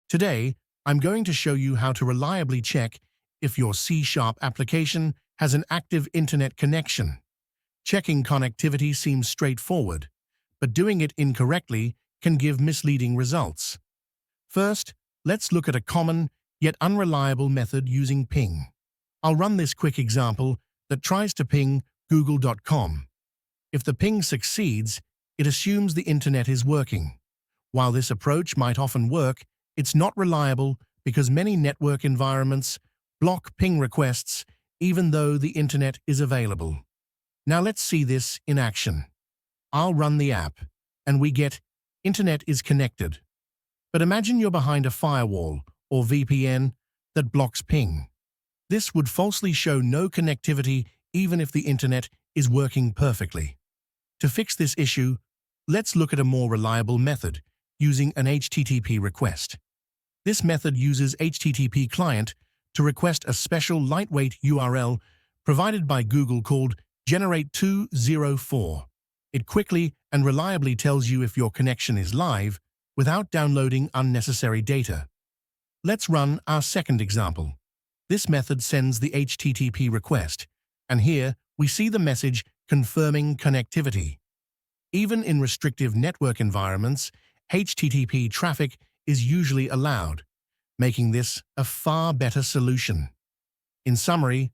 Today, I'm going to show you how to reliably check if your C# application has an active internet connection. Checking connectivity seems straightforward, but doing it incorrectly can give misleading results. First, let's look at a common yet unreliable method using ping. I'll run this quick example that tries to ping google.com. If the ping succeeds, it assumes the internet is working. While this approach might often work, it's not reliable because many network environments block ping requests even though the internet is available. Now let's see this in action. I'll run the app, and we get internet is connected. But imagine you're behind a firewall or VPN that blocks ping. This would falsely show no connectivity even if the internet is working perfectly. To fix this issue, let's look at a more reliable method using an HTTP request. This method uses HttpClient to request a special lightweight URL provided by Google called generate204. It quickly and reliably tells you if your connection is live without downloading unnecessary data. Let's run our second example. This method sends the HTTP request, and here we see the message confirming connectivity. Even in restrictive network environments, HTTP traffic is usually allowed, making this a far better solution. In summary,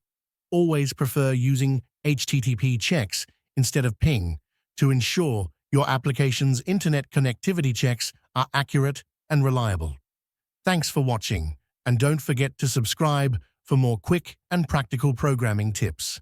always prefer using HTTP checks instead of ping to ensure your application's internet connectivity checks are accurate and reliable. Thanks for watching, and don't forget to subscribe for more quick and practical programming tips.